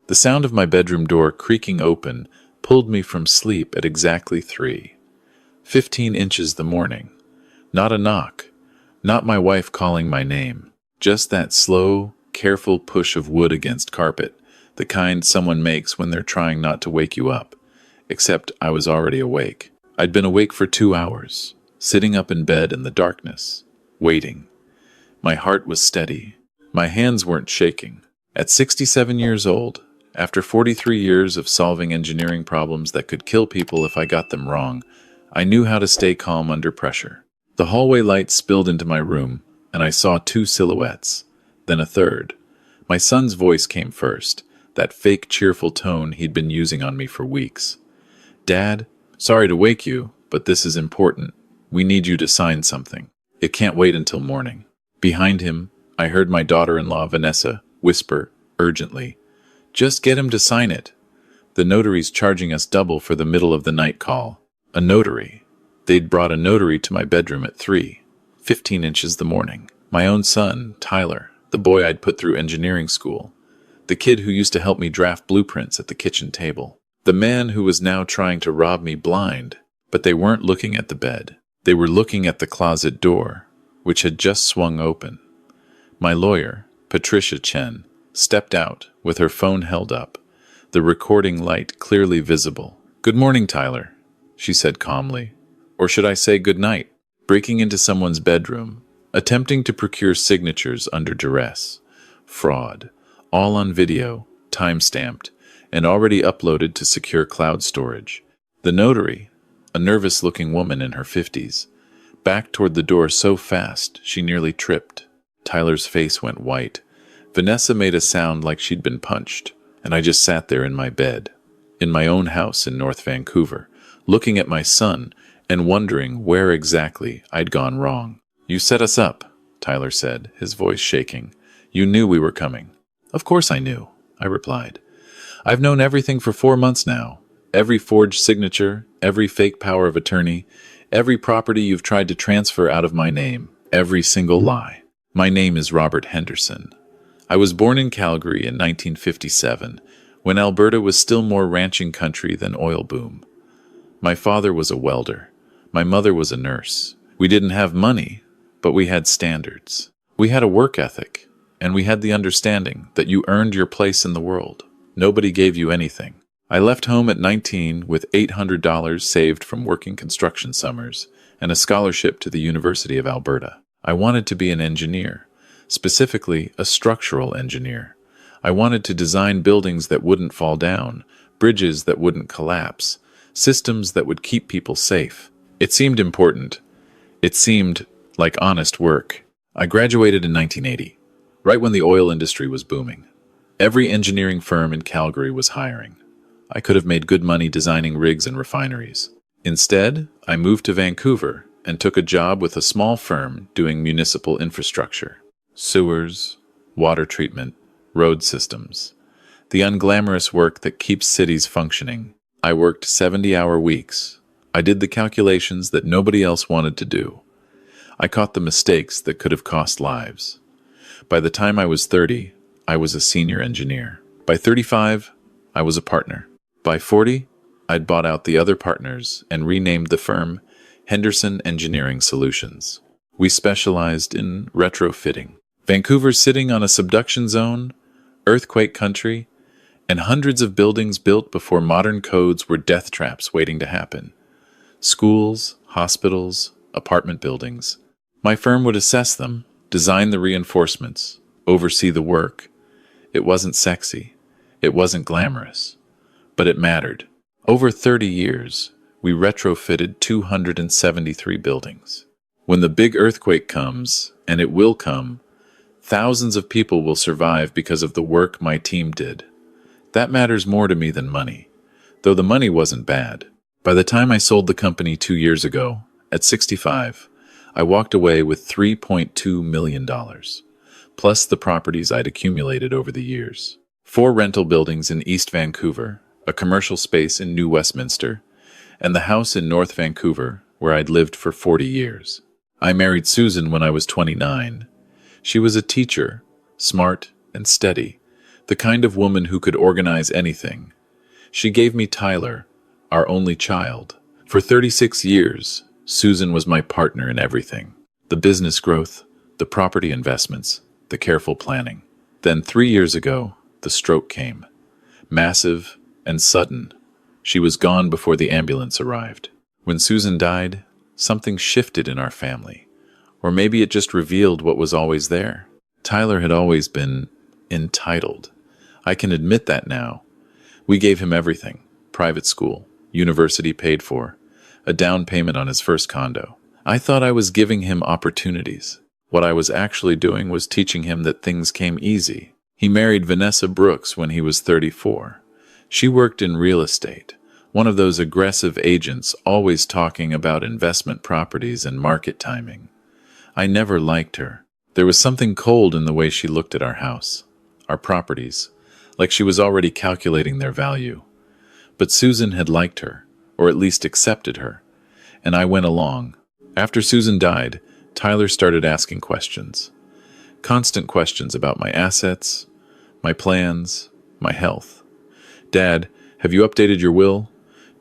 The sound of my bedroom door creaking open pulled me from sleep at exactly 3:15 inches the morning. Not a knock, not my wife calling my name, just that slow, careful push of wood against carpet, the kind someone makes when they're trying not to wake you up. Except I was already awake. I'd been awake for 2 hours, sitting up in bed in the darkness, waiting. My heart was steady. My hands weren't shaking. At 67 years old, after 43 years of solving engineering problems that could kill people if I got them wrong, I knew how to stay calm under pressure. The hallway light spilled into my room, and I saw 2 silhouettes, then a third. My son's voice came first, that fake cheerful tone he'd been using on me for weeks. "Dad, sorry to wake you, but this is important. We need you to sign something. It can't wait until morning." Behind him, I heard my daughter-in-law, Vanessa, whisper, urgently, "Just get him to sign it. The notary's charging us double for the middle-of-the-night call." A notary. They'd brought a notary to my bedroom at 3:15 inches the morning. My own son, Tyler, the boy I'd put through engineering school. The kid who used to help me draft blueprints at the kitchen table. The man who was now trying to rob me blind. But they weren't looking at the bed. They were looking at the closet door, which had just swung open. My lawyer, Patricia Chen, stepped out with her phone held up, the recording light clearly visible. "Good morning, Tyler," she said calmly. "Or should I say good night?" Breaking into someone's bedroom, attempting to procure signatures under duress. Fraud. All on video, time-stamped, and already uploaded to secure cloud storage. The notary, a nervous-looking woman in her 50s, backed toward the door so fast she nearly tripped. Tyler's face went white. Vanessa made a sound like she'd been punched, and I just sat there in my bed, in my own house in North Vancouver, looking at my son and wondering where exactly I'd gone wrong. "You set us up," Tyler said, his voice shaking. "You knew we were coming." "Of course I knew," I replied. "I've known everything for 4 months now. Every forged signature, every fake power of attorney, every property you've tried to transfer out of my name, every single lie. My name is Robert Henderson. I was born in Calgary in 1957, when Alberta was still more ranching country than oil boom. My father was a welder. My mother was a nurse. We didn't have money, but we had standards. We had a work ethic, and we had the understanding that you earned your place in the world. Nobody gave you anything. I left home at 19 with $800 saved from working construction summers and a scholarship to the University of Alberta. I wanted to be an engineer, specifically a structural engineer. I wanted to design buildings that wouldn't fall down, bridges that wouldn't collapse, systems that would keep people safe. It seemed important. It seemed like honest work. I graduated in 1980, right when the oil industry was booming. Every engineering firm in Calgary was hiring. I could have made good money designing rigs and refineries. Instead, I moved to Vancouver and took a job with a small firm doing municipal infrastructure. Sewers, water treatment, road systems. The unglamorous work that keeps cities functioning. I worked 70-hour weeks. I did the calculations that nobody else wanted to do. I caught the mistakes that could have cost lives. By the time I was 30, I was a senior engineer. By 35, I was a partner. By 40, I'd bought out the other partners and renamed the firm Henderson Engineering Solutions. We specialized in retrofitting. Vancouver's sitting on a subduction zone, earthquake country, and hundreds of buildings built before modern codes were death traps waiting to happen. Schools, hospitals, apartment buildings. My firm would assess them, design the reinforcements, oversee the work. It wasn't sexy. It wasn't glamorous. But it mattered. Over 30 years, we retrofitted 273 buildings. When the big earthquake comes, and it will come, thousands of people will survive because of the work my team did. That matters more to me than money, though the money wasn't bad. By the time I sold the company 2 years ago, at 65, I walked away with $3.2 million, plus the properties I'd accumulated over the years. 4 rental buildings in East Vancouver, a commercial space in New Westminster, and the house in North Vancouver where I'd lived for 40 years. I married Susan when I was 29. She was a teacher, smart and steady, The kind of woman who could organize anything. She gave me Tyler, our only child. For 36 years, Susan was my partner in everything. The business growth, the property investments, the careful planning. Then 3 years ago, the stroke came. Massive and sudden. She was gone before the ambulance arrived. When Susan died, something shifted in our family. Or maybe it just revealed what was always there. Tyler had always been entitled. I can admit that now. We gave him everything. Private school, university paid for, a down payment on his first condo. I thought I was giving him opportunities. What I was actually doing was teaching him that things came easy. He married Vanessa Brooks when he was 34. She worked in real estate, one of those aggressive agents always talking about investment properties and market timing. I never liked her. There was something cold in the way she looked at our house, our properties, like she was already calculating their value. But Susan had liked her, or at least accepted her, and I went along. After Susan died, Tyler started asking questions. Constant questions about my assets, my plans, my health. Dad, have you updated your will?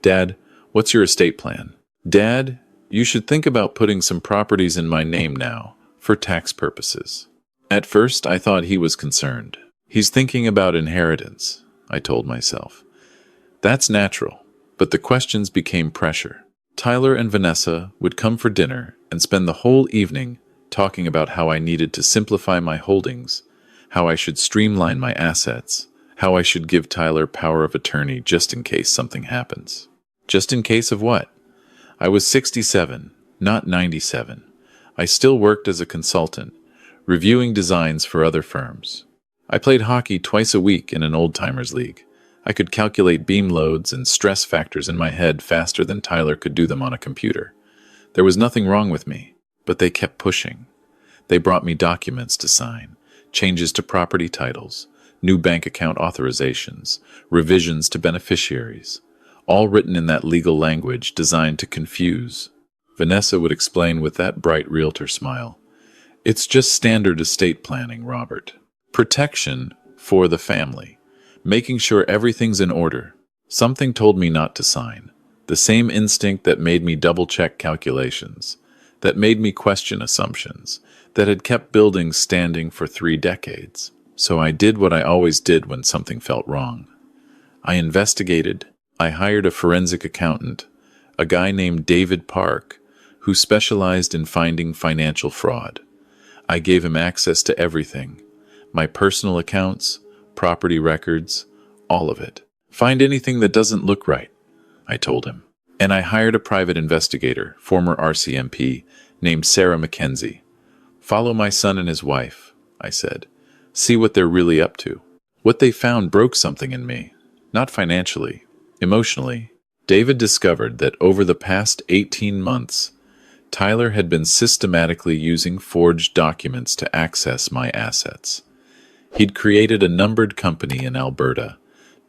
Dad, what's your estate plan? Dad, you should think about putting some properties in my name now, for tax purposes. At first, I thought he was concerned. He's thinking about inheritance, I told myself. That's natural, but the questions became pressure. Tyler and Vanessa would come for dinner and spend the whole evening talking about how I needed to simplify my holdings, how I should streamline my assets, how I should give Tyler power of attorney just in case something happens. Just in case of what? I was 67, not 97. I still worked as a consultant, reviewing designs for other firms. I played hockey twice a week in an old-timers league. I could calculate beam loads and stress factors in my head faster than Tyler could do them on a computer. There was nothing wrong with me, but they kept pushing. They brought me documents to sign, changes to property titles, new bank account authorizations, revisions to beneficiaries, all written in that legal language designed to confuse. Vanessa would explain with that bright realtor smile, "It's just standard estate planning, Robert. Protection for the family. Making sure everything's in order." Something told me not to sign. The same instinct that made me double-check calculations, that made me question assumptions, that had kept buildings standing for 3 decades. So I did what I always did when something felt wrong. I investigated. I hired a forensic accountant, a guy named David Park, who specialized in finding financial fraud. I gave him access to everything. My personal accounts, property records, all of it. "Find anything that doesn't look right," I told him. And I hired a private investigator, former RCMP, named Sarah Mackenzie. "Follow my son and his wife," I said. "See what they're really up to." What they found broke something in me. Not financially, emotionally. David discovered that over the past 18 months, Tyler had been systematically using forged documents to access my assets. He'd created a numbered company in Alberta,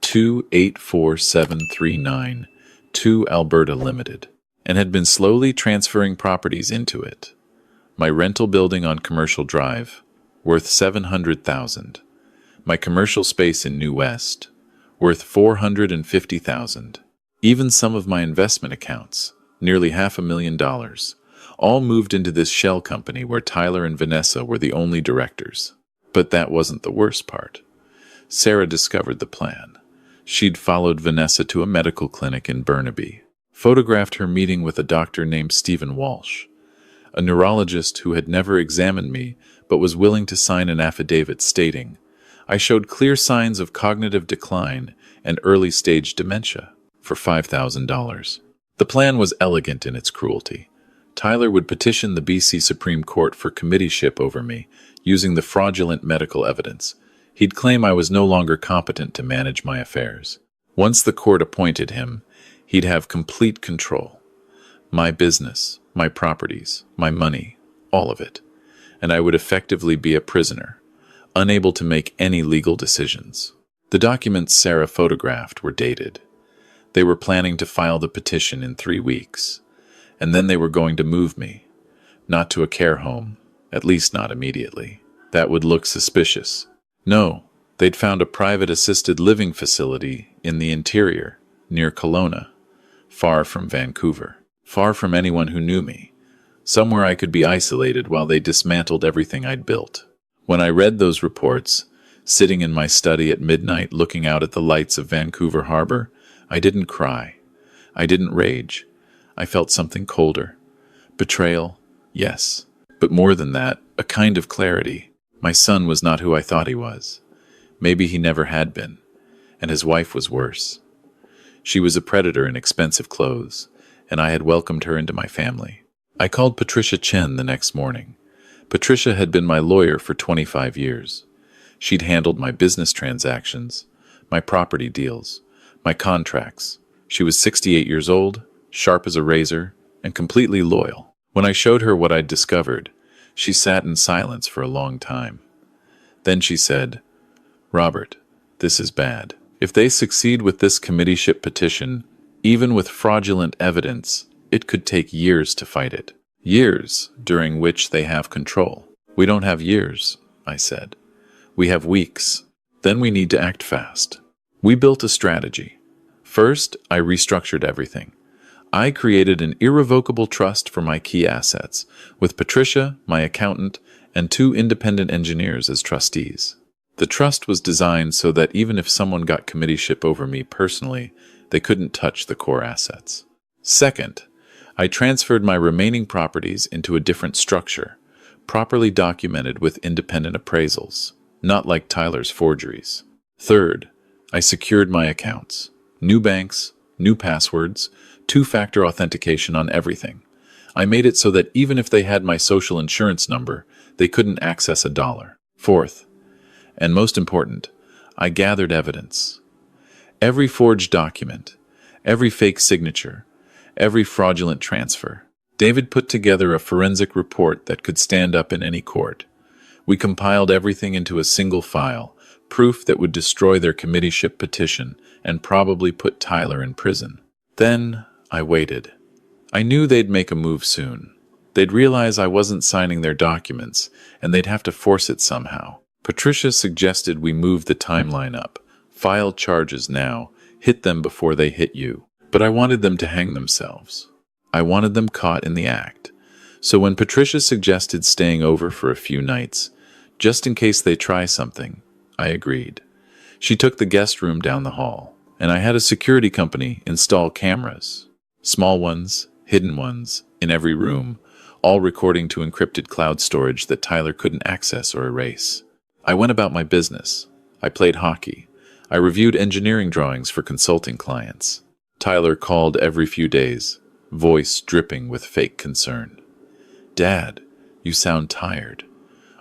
284739, 2 Alberta Limited, and had been slowly transferring properties into it. My rental building on Commercial Drive, worth $700,000. My commercial space in New West, worth $450,000. Even some of my investment accounts, nearly $500,000, all moved into this shell company where Tyler and Vanessa were the only directors. But that wasn't the worst part. Sarah discovered the plan. She'd followed Vanessa to a medical clinic in Burnaby, photographed her meeting with a doctor named Stephen Walsh, a neurologist who had never examined me but was willing to sign an affidavit stating, "I showed clear signs of cognitive decline and early-stage dementia," for $5,000. The plan was elegant in its cruelty. Tyler would petition the BC Supreme Court for committeeship over me, using the fraudulent medical evidence. He'd claim I was no longer competent to manage my affairs. Once the court appointed him, he'd have complete control. My business, my properties, my money, all of it. And I would effectively be a prisoner, unable to make any legal decisions. The documents Sarah photographed were dated. They were planning to file the petition in 3 weeks, and then they were going to move me, not to a care home, at least not immediately. That would look suspicious. No, They'd found a private assisted living facility in the interior, near Kelowna, far from Vancouver, far from anyone who knew me, somewhere I could be isolated while they dismantled everything I'd built. When I read those reports, sitting in my study at midnight looking out at the lights of Vancouver Harbor, I didn't cry. I didn't rage. I felt something colder. Betrayal, yes. But more than that, a kind of clarity. My son was not who I thought he was. Maybe he never had been. And his wife was worse. She was a predator in expensive clothes, and I had welcomed her into my family. I called Patricia Chen the next morning. Patricia had been my lawyer for 25 years. She'd handled my business transactions, my property deals, my contracts. She was 68 years old, sharp as a razor, and completely loyal. When I showed her what I'd discovered, she sat in silence for a long time. Then she said, "Robert, this is bad. If they succeed with this committeeship petition, even with fraudulent evidence, it could take years to fight it. Years during which they have control." "We don't have years," I said. "We have weeks. Then we need to act fast." We built a strategy. First, I restructured everything. I created an irrevocable trust for my key assets, with Patricia, my accountant, and 2 independent engineers as trustees. The trust was designed so that even if someone got committeeship over me personally, they couldn't touch the core assets. Second, I transferred my remaining properties into a different structure, properly documented with independent appraisals, not like Tyler's forgeries. Third, I secured my accounts. New banks, new passwords, 2-factor authentication on everything. I made it so that even if they had my social insurance number, they couldn't access a dollar. Fourth, and most important, I gathered evidence. Every forged document, every fake signature, every fraudulent transfer. David put together a forensic report that could stand up in any court. We compiled everything into a single file, proof that would destroy their committeeship petition and probably put Tyler in prison. Then I waited. I knew they'd make a move soon. They'd realize I wasn't signing their documents, and they'd have to force it somehow. Patricia suggested we move the timeline up, file charges now, hit them before they hit you. But I wanted them to hang themselves. I wanted them caught in the act. So when Patricia suggested staying over for a few nights, just in case they try something, I agreed. She took the guest room down the hall, and I had a security company install cameras. Small ones, hidden ones, in every room, all recording to encrypted cloud storage that Tyler couldn't access or erase. I went about my business. I played hockey. I reviewed engineering drawings for consulting clients. Tyler called every few days, voice dripping with fake concern. "Dad, you sound tired.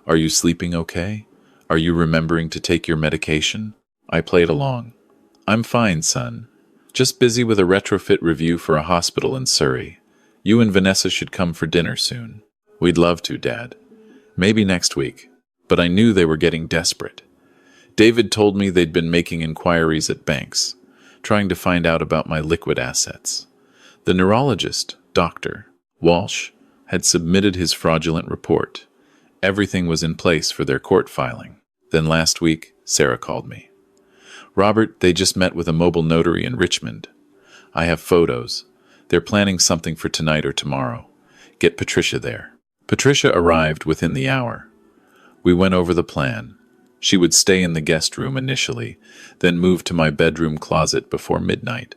Are you sleeping okay? Are you remembering to take your medication?" I played along. "I'm fine, son. Just busy with a retrofit review for a hospital in Surrey. You and Vanessa should come for dinner soon." "We'd love to, Dad. Maybe next week." But I knew they were getting desperate. David told me they'd been making inquiries at banks, trying to find out about my liquid assets. The neurologist, Dr. Walsh, had submitted his fraudulent report. Everything was in place for their court filing. Then last week, Sarah called me. "Robert, they just met with a mobile notary in Richmond. I have photos. They're planning something for tonight or tomorrow. Get Patricia there." Patricia arrived within the hour. We went over the plan. She would stay in the guest room initially, then move to my bedroom closet before midnight.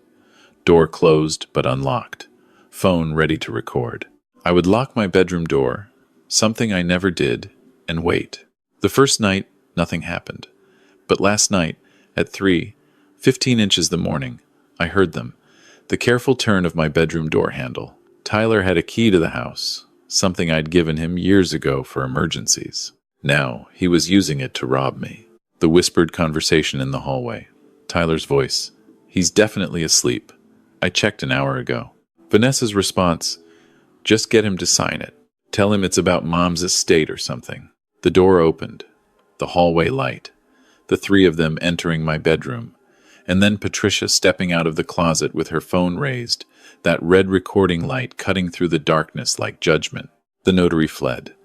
Door closed but unlocked. Phone ready to record. I would lock my bedroom door, something I never did, and wait. The first night, nothing happened. But last night, at 3:15 inches the morning, I heard them. The careful turn of my bedroom door handle. Tyler had a key to the house, something I'd given him years ago for emergencies. Now, he was using it to rob me. The whispered conversation in the hallway. Tyler's voice. "He's definitely asleep. I checked an hour ago." Vanessa's response. "Just get him to sign it. Tell him it's about Mom's estate or something." The door opened. The hallway light. The 3 of them entering my bedroom. And then Patricia stepping out of the closet with her phone raised, that red recording light cutting through the darkness like judgment. The notary fled.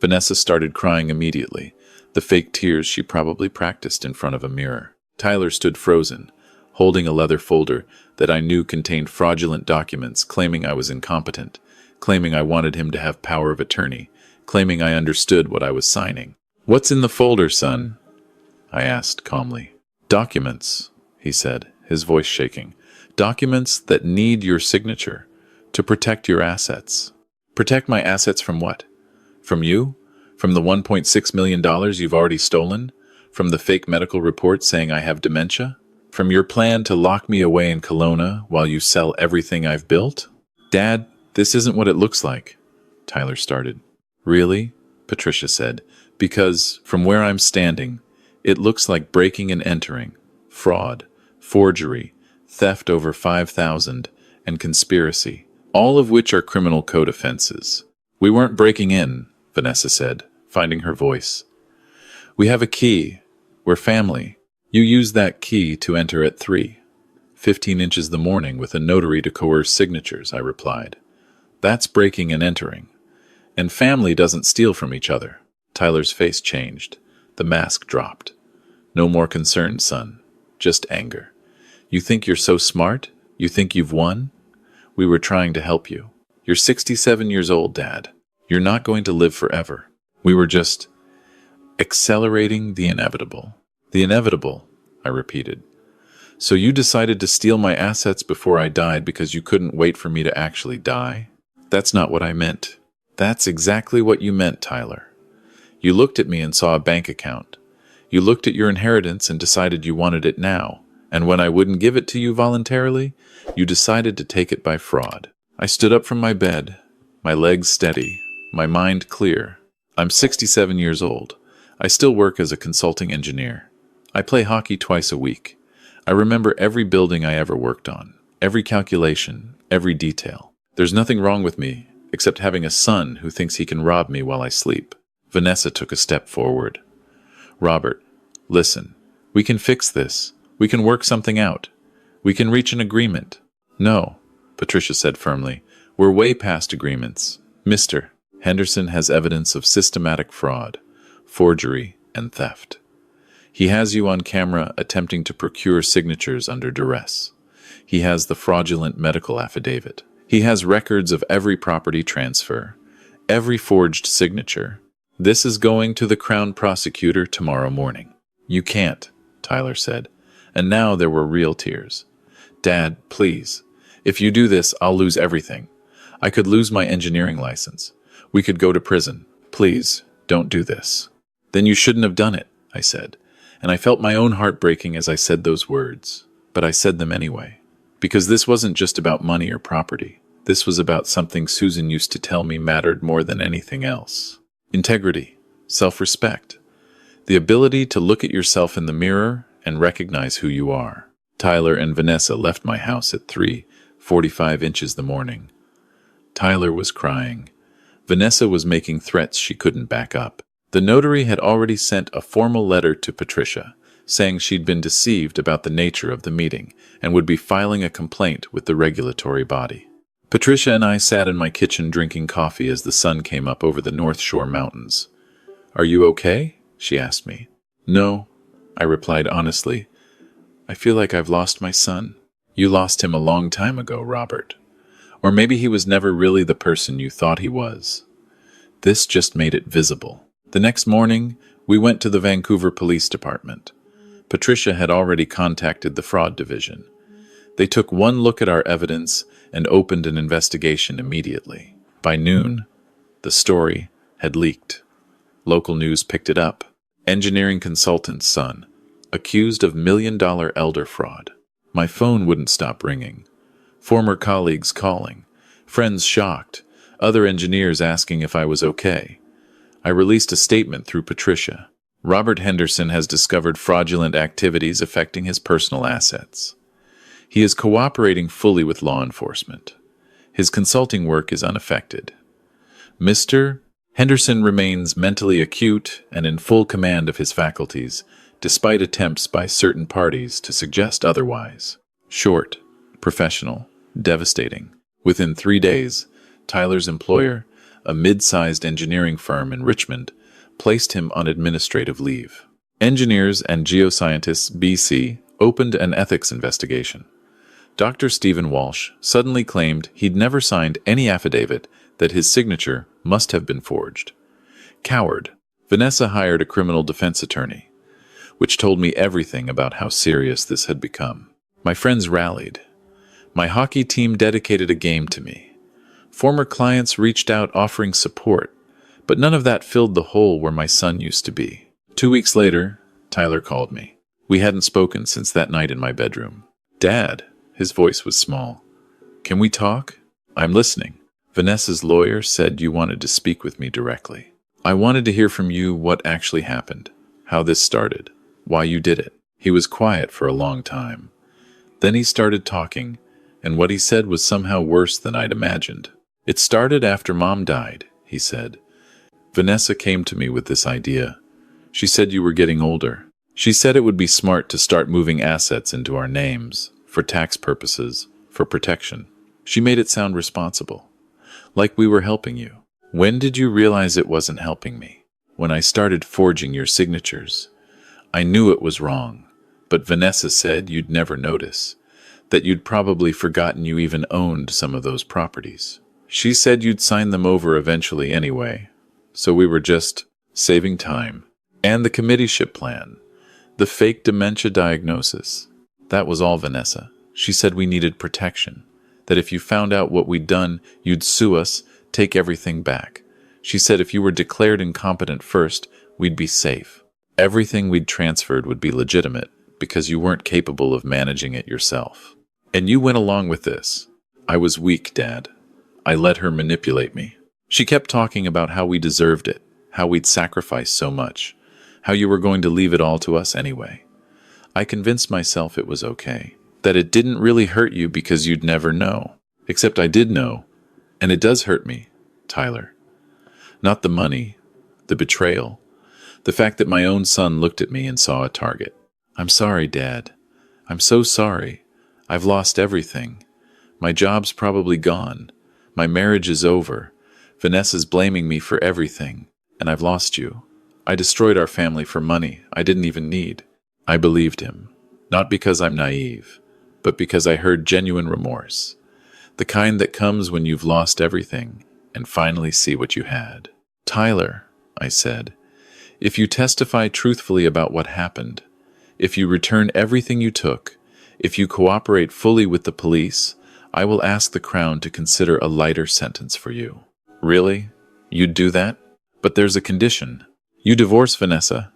Vanessa started crying immediately. The fake tears she probably practiced in front of a mirror. Tyler stood frozen, holding a leather folder that I knew contained fraudulent documents claiming I was incompetent, claiming I wanted him to have power of attorney, claiming I understood what I was signing. "What's in the folder, son?" I asked calmly. "Documents," he said, his voice shaking. "Documents that need your signature to protect your assets." "Protect my assets from what? From you? From the $1.6 million you've already stolen? From the fake medical report saying I have dementia? From your plan to lock me away in Kelowna while you sell everything I've built?" "Dad, this isn't what it looks like," Tyler started. "Really?" Patricia said. "Because, from where I'm standing, it looks like breaking and entering, fraud, forgery, theft over 5,000, and conspiracy, all of which are criminal code offenses." "We weren't breaking in," Vanessa said, finding her voice. "We have a key. We're family. You use that key to enter at 3:15 inches the morning with a notary to coerce signatures," I replied. "That's breaking and entering. And family doesn't steal from each other." Tyler's face changed. The mask dropped. "No more concern, son. Just anger. You think you're so smart? You think you've won? We were trying to help you. You're 67 years old, Dad. You're not going to live forever. We were just accelerating the inevitable." "The inevitable," I repeated. "So you decided to steal my assets before I died because you couldn't wait for me to actually die?" "That's not what I meant." "That's exactly what you meant, Tyler. You looked at me and saw a bank account. You looked at your inheritance and decided you wanted it now, and when I wouldn't give it to you voluntarily, you decided to take it by fraud." I stood up from my bed, my legs steady, my mind clear. I'm 67 years old. I still work as a consulting engineer. I play hockey twice a week. I remember every building I ever worked on, every calculation, every detail. There's nothing wrong with me, except having a son who thinks he can rob me while I sleep. Vanessa took a step forward. "Robert, listen. We can fix this. We can work something out. We can reach an agreement." "No," Patricia said firmly. "We're way past agreements. Mr. Henderson has evidence of systematic fraud, forgery, and theft. He has you on camera attempting to procure signatures under duress. He has the fraudulent medical affidavit. He has records of every property transfer, every forged signature. This is going to the Crown Prosecutor tomorrow morning." "You can't," Tyler said, and now there were real tears. "Dad, please. If you do this, I'll lose everything. I could lose my engineering license. We could go to prison. Please, don't do this." "Then you shouldn't have done it," I said, and I felt my own heart breaking as I said those words. But I said them anyway, because this wasn't just about money or property. This was about something Susan used to tell me mattered more than anything else. Integrity, self-respect, the ability to look at yourself in the mirror and recognize who you are. Tyler and Vanessa left my house at 3:45 inches the morning. Tyler was crying. Vanessa was making threats she couldn't back up. The notary had already sent a formal letter to Patricia, saying she'd been deceived about the nature of the meeting and would be filing a complaint with the regulatory body. Patricia and I sat in my kitchen drinking coffee as the sun came up over the North Shore mountains. "Are you okay?" she asked me. "No," I replied honestly. "I feel like I've lost my son." "You lost him a long time ago, Robert. Or maybe he was never really the person you thought he was. This just made it visible." The next morning, we went to the Vancouver Police Department. Patricia had already contacted the fraud division. They took one look at our evidence and opened an investigation immediately. By noon, the story had leaked. Local news picked it up. Engineering consultant's son, accused of million-dollar elder fraud. My phone wouldn't stop ringing. Former colleagues calling. Friends shocked. Other engineers asking if I was okay. I released a statement through Patricia. "Robert Henderson has discovered fraudulent activities affecting his personal assets. He is cooperating fully with law enforcement. His consulting work is unaffected. Mr. Henderson remains mentally acute and in full command of his faculties, despite attempts by certain parties to suggest otherwise." Short, professional, devastating. Within 3 days, Tyler's employer, a mid-sized engineering firm in Richmond, placed him on administrative leave. Engineers and geoscientists BC opened an ethics investigation. Dr. Stephen Walsh suddenly claimed he'd never signed any affidavit that his signature must have been forged. Coward. Vanessa hired a criminal defense attorney, which told me everything about how serious this had become. My friends rallied. My hockey team dedicated a game to me. Former clients reached out offering support, but none of that filled the hole where my son used to be. 2 weeks later, Tyler called me. We hadn't spoken since that night in my bedroom. Dad, his voice was small. Can we talk? I'm listening. Vanessa's lawyer said you wanted to speak with me directly. I wanted to hear from you what actually happened, how this started, why you did it. He was quiet for a long time. Then he started talking, and what he said was somehow worse than I'd imagined. It started after Mom died, he said. Vanessa came to me with this idea. She said you were getting older. She said it would be smart to start moving assets into our names, for tax purposes, for protection. She made it sound responsible, like we were helping you. When did you realize it wasn't helping me? When I started forging your signatures. I knew it was wrong, but Vanessa said you'd never notice, that you'd probably forgotten you even owned some of those properties. She said you'd sign them over eventually anyway, so we were just saving time. And the committeeship plan, the fake dementia diagnosis. That was all Vanessa. She said we needed protection, that if you found out what we'd done, you'd sue us, take everything back. She said if you were declared incompetent first, we'd be safe. Everything we'd transferred would be legitimate because you weren't capable of managing it yourself. And you went along with this. I was weak, Dad. I let her manipulate me. She kept talking about how we deserved it, how we'd sacrificed so much, how you were going to leave it all to us anyway. I convinced myself it was okay, that it didn't really hurt you because you'd never know. Except I did know. And it does hurt me, Tyler. Not the money, the betrayal, the fact that my own son looked at me and saw a target. I'm sorry, Dad. I'm so sorry. I've lost everything. My job's probably gone. My marriage is over. Vanessa's blaming me for everything, and I've lost you. I destroyed our family for money I didn't even need. I believed him, not because I'm naive, but because I heard genuine remorse. The kind that comes when you've lost everything and finally see what you had. Tyler, I said, if you testify truthfully about what happened, if you return everything you took, if you cooperate fully with the police, I will ask the Crown to consider a lighter sentence for you. Really? You'd do that? But there's a condition. You divorce Vanessa.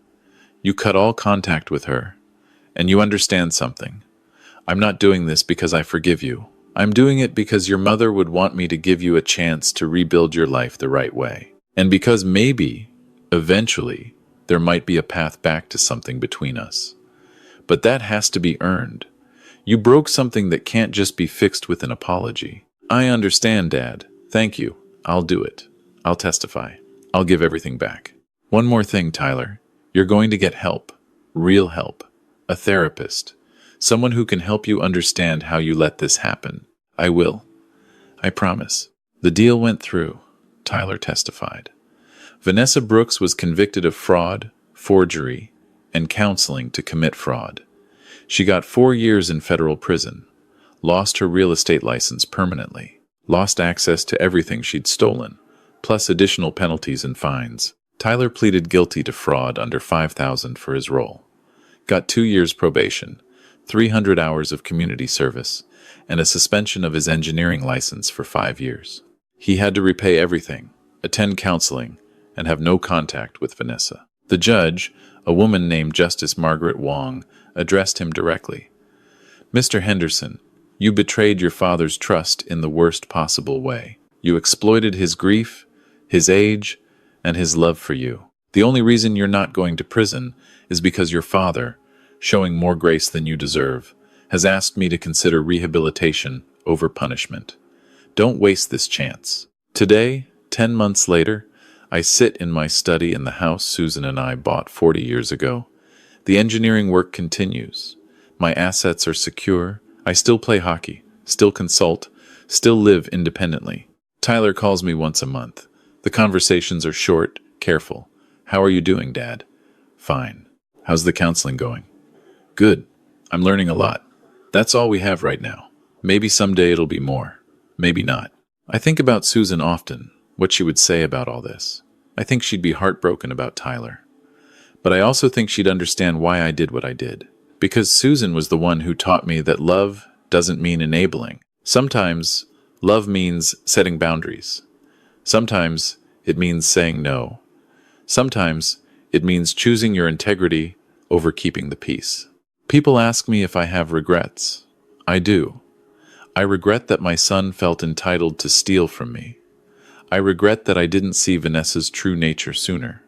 You cut all contact with her. And you understand something. I'm not doing this because I forgive you. I'm doing it because your mother would want me to give you a chance to rebuild your life the right way. And because maybe, eventually, there might be a path back to something between us. But that has to be earned. You broke something that can't just be fixed with an apology. I understand, Dad. Thank you. I'll do it. I'll testify. I'll give everything back. One more thing, Tyler. You're going to get help. Real help. A therapist. Someone who can help you understand how you let this happen. I will. I promise. The deal went through, Tyler testified. Vanessa Brooks was convicted of fraud, forgery, and counseling to commit fraud. She got 4 years in federal prison, lost her real estate license permanently, lost access to everything she'd stolen, plus additional penalties and fines. Tyler pleaded guilty to fraud under $5,000 for his role. Got 2 years probation, 300 hours of community service, and a suspension of his engineering license for 5 years. He had to repay everything, attend counseling, and have no contact with Vanessa. The judge, a woman named Justice Margaret Wong, addressed him directly. Mr. Henderson, you betrayed your father's trust in the worst possible way. You exploited his grief, his age, and his love for you. The only reason you're not going to prison is because your father, showing more grace than you deserve, has asked me to consider rehabilitation over punishment. Don't waste this chance. Today, 10 months later, I sit in my study in the house Susan and I bought 40 years ago. The engineering work continues. My assets are secure. I still play hockey, still consult, still live independently. Tyler calls me once a month. The conversations are short, careful. How are you doing, Dad? Fine. How's the counseling going? Good. I'm learning a lot. That's all we have right now. Maybe someday it'll be more. Maybe not. I think about Susan often, what she would say about all this. I think she'd be heartbroken about Tyler. But I also think she'd understand why I did what I did. Because Susan was the one who taught me that love doesn't mean enabling. Sometimes love means setting boundaries. Sometimes it means saying no. Sometimes it means choosing your integrity over keeping the peace. People ask me if I have regrets. I do. I regret that my son felt entitled to steal from me. I regret that I didn't see Vanessa's true nature sooner.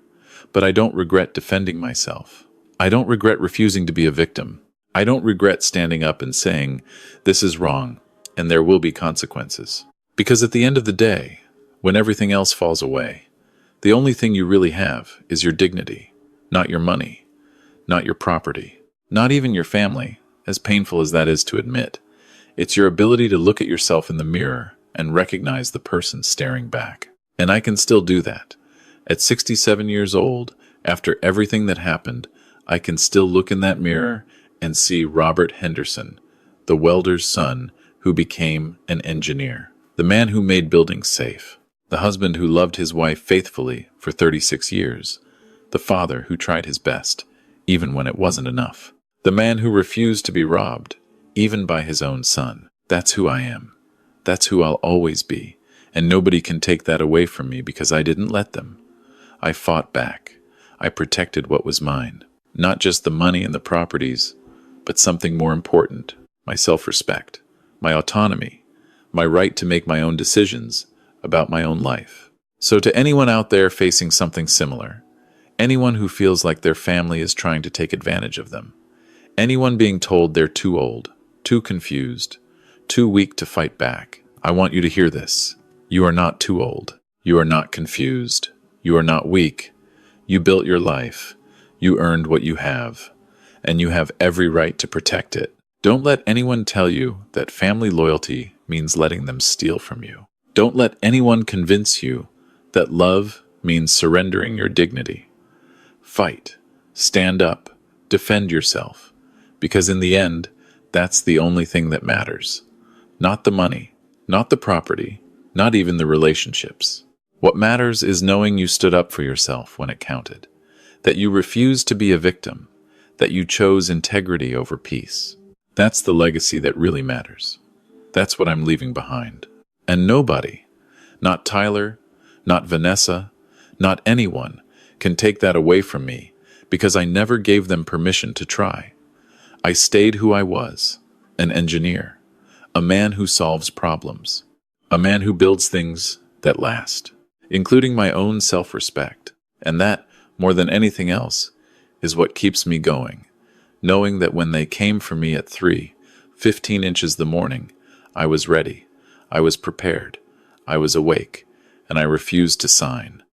But I don't regret defending myself. I don't regret refusing to be a victim. I don't regret standing up and saying, this is wrong, and there will be consequences. Because at the end of the day, when everything else falls away, the only thing you really have is your dignity, not your money, not your property, not even your family, as painful as that is to admit. It's your ability to look at yourself in the mirror and recognize the person staring back. And I can still do that. At 67 years old, after everything that happened, I can still look in that mirror and see Robert Henderson, the welder's son who became an engineer, the man who made buildings safe, the husband who loved his wife faithfully for 36 years, the father who tried his best, even when it wasn't enough, the man who refused to be robbed, even by his own son. That's who I am. That's who I'll always be, and nobody can take that away from me because I didn't let them. I fought back. I protected what was mine. Not just the money and the properties, but something more important, my self-respect, my autonomy, my right to make my own decisions about my own life. So to anyone out there facing something similar, anyone who feels like their family is trying to take advantage of them, anyone being told they're too old, too confused, too weak to fight back, I want you to hear this. You are not too old. You are not confused. You are not weak. You built your life. You earned what you have. And you have every right to protect it. Don't let anyone tell you that family loyalty means letting them steal from you. Don't let anyone convince you that love means surrendering your dignity. Fight. Stand up. Defend yourself. Because in the end, that's the only thing that matters. Not the money, not the property, not even the relationships. What matters is knowing you stood up for yourself when it counted, that you refused to be a victim, that you chose integrity over peace. That's the legacy that really matters. That's what I'm leaving behind. And nobody, not Tyler, not Vanessa, not anyone, can take that away from me because I never gave them permission to try. I stayed who I was, an engineer, a man who solves problems, a man who builds things that last, including my own self-respect. And that, more than anything else, is what keeps me going, knowing that when they came for me at 3:15 inches the morning, I was ready, I was prepared, I was awake, and I refused to sign.